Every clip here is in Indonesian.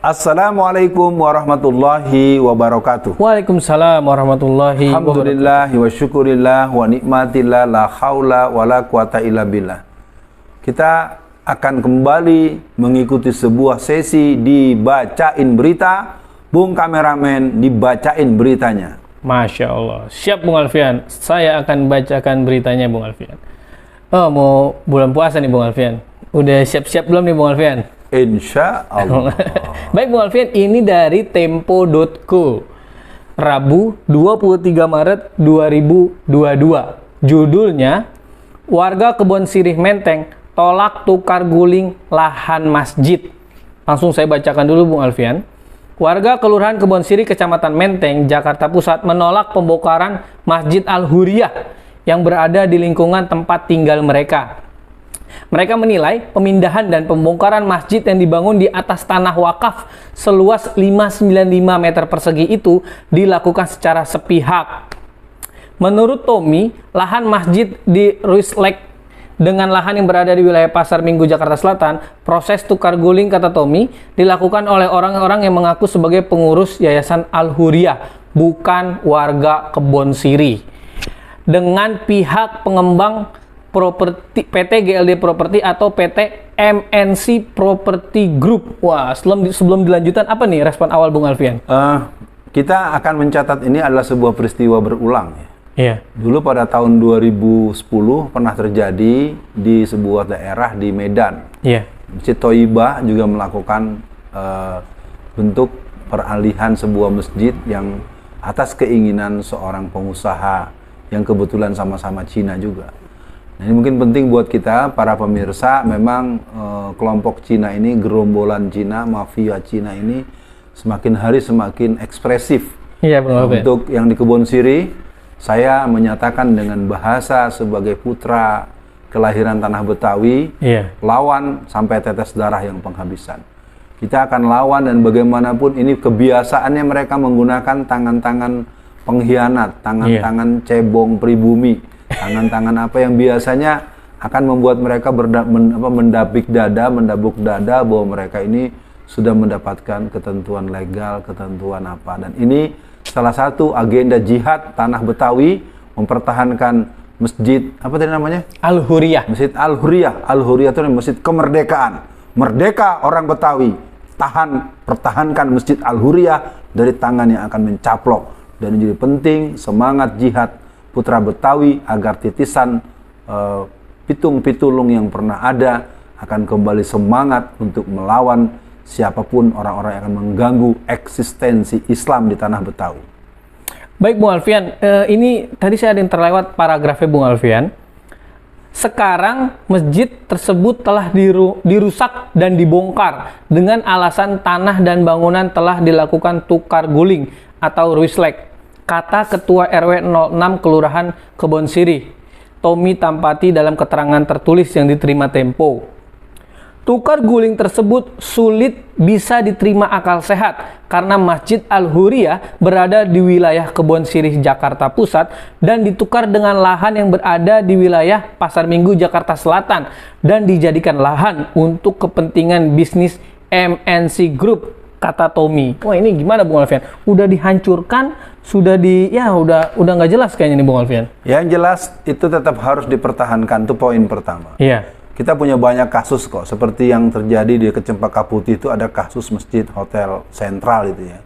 Assalamualaikum warahmatullahi wabarakatuh. Waalaikumsalam warahmatullahi wabarakatuh. Alhamdulillah wa syukurillah wa nikmatillah la haula wa la quwata illa billah. Kita akan kembali mengikuti sebuah sesi dibacain berita. Bung kameramen dibacain beritanya. Masya Allah. Siap Bung Alfian. Saya akan bacakan beritanya Bung Alfian. Oh, mau bulan puasa nih Bung Alfian. Udah siap-siap belum nih Bung Alfian? Insya Allah. Baik Bung Alfian, ini dari tempo.co Rabu 23 Maret 2022. Judulnya, warga Kebon Sirih Menteng tolak tukar guling lahan masjid. Langsung saya bacakan dulu Bung Alfian. Warga Kelurahan Kebon Sirih, Kecamatan Menteng, Jakarta Pusat menolak pembongkaran Masjid Al-Huriyah yang berada di lingkungan tempat tinggal mereka. Mereka menilai pemindahan dan pembongkaran masjid yang dibangun di atas tanah wakaf seluas 595 meter persegi itu dilakukan secara sepihak. Menurut Tommy, lahan masjid di Ruislek dengan lahan yang berada di wilayah Pasar Minggu, Jakarta Selatan, proses tukar guling, kata Tommy, dilakukan oleh orang-orang yang mengaku sebagai pengurus Yayasan Al-Huriyah, bukan warga Kebon Sirih, dengan pihak pengembang properti PT GLD Property atau PT MNC Property Group. Wah, sebelum dilanjutan, apa nih respon awal Bung Alfian? Kita akan mencatat ini adalah sebuah peristiwa berulang ya. Iya. Dulu pada tahun 2010 pernah terjadi di sebuah daerah di Medan. Iya. Masjid Thoibah juga melakukan bentuk peralihan sebuah masjid yang atas keinginan seorang pengusaha yang kebetulan sama-sama Cina juga. Nah, ini mungkin penting buat kita, para pemirsa, memang kelompok Cina ini, gerombolan Cina, mafia Cina ini semakin hari semakin ekspresif. Iya, Bung Alfian. Untuk yang di Kebon Sirih, saya menyatakan dengan bahasa sebagai putra kelahiran tanah Betawi, lawan sampai tetes darah yang penghabisan. Kita akan lawan, dan bagaimanapun ini kebiasaannya mereka menggunakan tangan-tangan pengkhianat, tangan-tangan cebong pribumi, tangan-tangan apa yang biasanya akan membuat mereka mendabuk dada bahwa mereka ini sudah mendapatkan ketentuan legal, ketentuan apa. Dan ini salah satu agenda jihad tanah Betawi, mempertahankan masjid, apa tadi namanya? Al-Huriyah. Masjid Al-Huriyah. Al-Huriyah itu masjid kemerdekaan. Merdeka orang Betawi. Pertahankan masjid Al-Huriyah dari tangan yang akan mencaplok. Dan jadi penting semangat jihad putra Betawi agar titisan pitung-pitulung yang pernah ada akan kembali semangat untuk melawan siapapun orang-orang yang akan mengganggu eksistensi Islam di tanah Betawi. Baik Bung Alfian, ini tadi saya ada yang terlewat paragrafnya Bung Alfian. Sekarang masjid tersebut telah dirusak dan dibongkar dengan alasan tanah dan bangunan telah dilakukan tukar guling atau ruislek, kata Ketua RW 06 Kelurahan Kebon Sirih, Tommy Tampati, dalam keterangan tertulis yang diterima Tempo. Tukar guling tersebut sulit bisa diterima akal sehat karena Masjid Al-Huriyah berada di wilayah Kebon Sirih, Jakarta Pusat, dan ditukar dengan lahan yang berada di wilayah Pasar Minggu, Jakarta Selatan, dan dijadikan lahan untuk kepentingan bisnis MNC Group, kata Tommy. Wah, ini gimana Bung Alfian? Udah dihancurkan, udah nggak jelas kayaknya nih Bung Alfian. Yang jelas itu tetap harus dipertahankan, itu poin pertama. Iya. Kita punya banyak kasus kok, seperti yang terjadi di Cempaka Putih itu ada kasus masjid hotel sentral itu ya.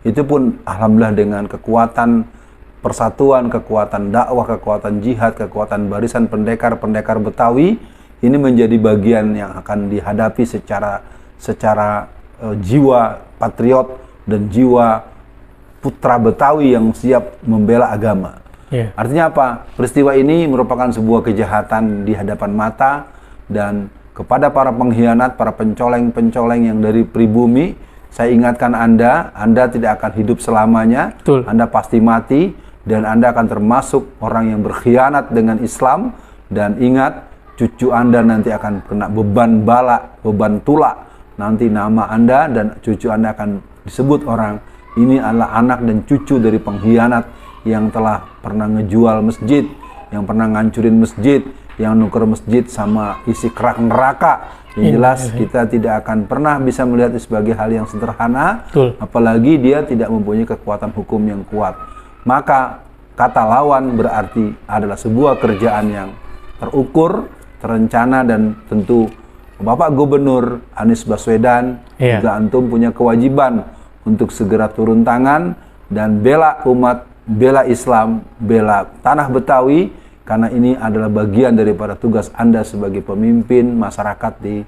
Itu pun alhamdulillah dengan kekuatan persatuan, kekuatan dakwah, kekuatan jihad, kekuatan barisan pendekar-pendekar Betawi, ini menjadi bagian yang akan dihadapi secara jiwa patriot dan jiwa putra Betawi yang siap membela agama. Artinya apa? Peristiwa ini merupakan sebuah kejahatan di hadapan mata, dan kepada para pengkhianat, para pencoleng-pencoleng yang dari pribumi, saya ingatkan Anda tidak akan hidup selamanya. Betul. Anda pasti mati, dan Anda akan termasuk orang yang berkhianat dengan Islam. Dan ingat, cucu Anda nanti akan kena beban bala, beban tulak. Nanti nama Anda dan cucu Anda akan disebut orang, ini adalah anak dan cucu dari pengkhianat yang telah pernah ngejual masjid, yang pernah ngancurin masjid, yang nuker masjid sama isi kerak neraka. Yang jelas kita tidak akan pernah bisa melihat itu sebagai hal yang sederhana, apalagi dia tidak mempunyai kekuatan hukum yang kuat. Maka kata lawan berarti adalah sebuah kerjaan yang terukur, terencana, dan tentu Bapak Gubernur Anies Baswedan juga antum punya kewajiban untuk segera turun tangan dan bela umat, bela Islam, bela tanah Betawi, karena ini adalah bagian daripada tugas Anda sebagai pemimpin masyarakat di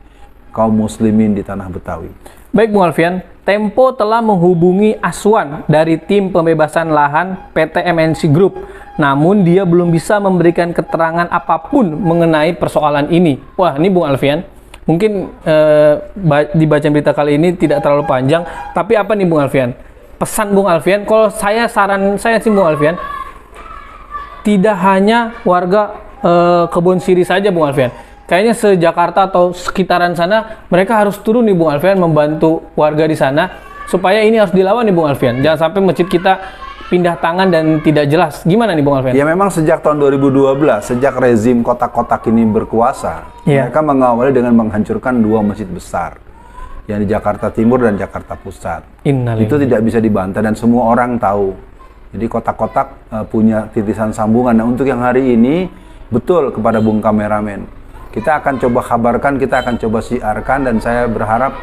kaum muslimin di tanah Betawi. Baik Bung Alfian, Tempo telah menghubungi Aswan dari tim pembebasan lahan PT MNC Group. Namun dia belum bisa memberikan keterangan apapun mengenai persoalan ini. Wah, ini Bung Alfian, mungkin di bacaan berita kali ini tidak terlalu panjang, tapi apa nih Bung Alfian? Pesan Bung Alfian, kalau saran saya sih Bung Alfian, tidak hanya warga Kebon Sirih saja Bung Alfian. Kayaknya se-Jakarta atau sekitaran sana mereka harus turun nih Bung Alfian membantu warga di sana supaya ini harus dilawan nih Bung Alfian. Jangan sampai masjid kita pindah tangan dan tidak jelas. Gimana nih Bung Alfian? Ya memang sejak tahun 2012, sejak rezim kotak-kotak ini berkuasa, mereka mengawali dengan menghancurkan 2 masjid besar yang di Jakarta Timur dan Jakarta Pusat. Itu tidak bisa dibantah dan semua orang tahu. Jadi kotak-kotak punya titisan sambungan. Nah, untuk yang hari ini, betul kepada Bung Kameramen, kita akan coba kabarkan, kita akan coba siarkan, dan saya berharap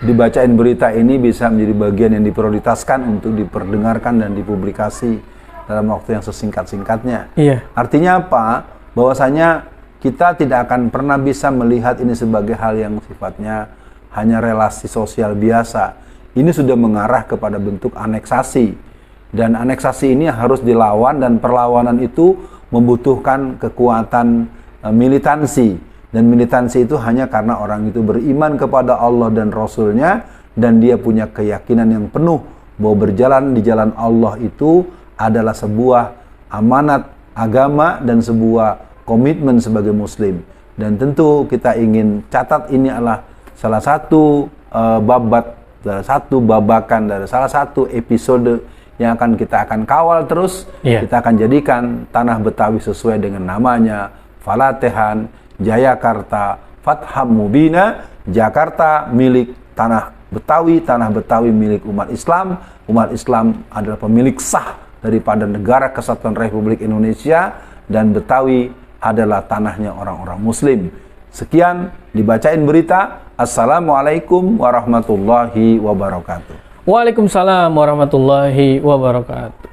dibacain berita ini bisa menjadi bagian yang diprioritaskan untuk diperdengarkan dan dipublikasi dalam waktu yang sesingkat-singkatnya. Artinya apa? Bahwasanya kita tidak akan pernah bisa melihat ini sebagai hal yang sifatnya hanya relasi sosial biasa. Ini sudah mengarah kepada bentuk aneksasi. Dan aneksasi ini harus dilawan, dan perlawanan itu membutuhkan kekuatan militansi. Dan militansi itu hanya karena orang itu beriman kepada Allah dan Rasulnya, dan dia punya keyakinan yang penuh bahwa berjalan di jalan Allah itu adalah sebuah amanat agama dan sebuah komitmen sebagai muslim. Dan tentu kita ingin catat ini adalah salah satu babakan dari salah satu episode yang kita akan kawal terus. Kita akan jadikan tanah Betawi sesuai dengan namanya, Falatehan, Jayakarta, Fatham Mubina, Jakarta milik tanah Betawi milik umat Islam. Umat Islam adalah pemilik sah daripada negara Kesatuan Republik Indonesia, dan Betawi adalah tanahnya orang-orang Muslim. Sekian dibacain berita. Assalamualaikum warahmatullahi wabarakatuh. Waalaikumsalam warahmatullahi wabarakatuh.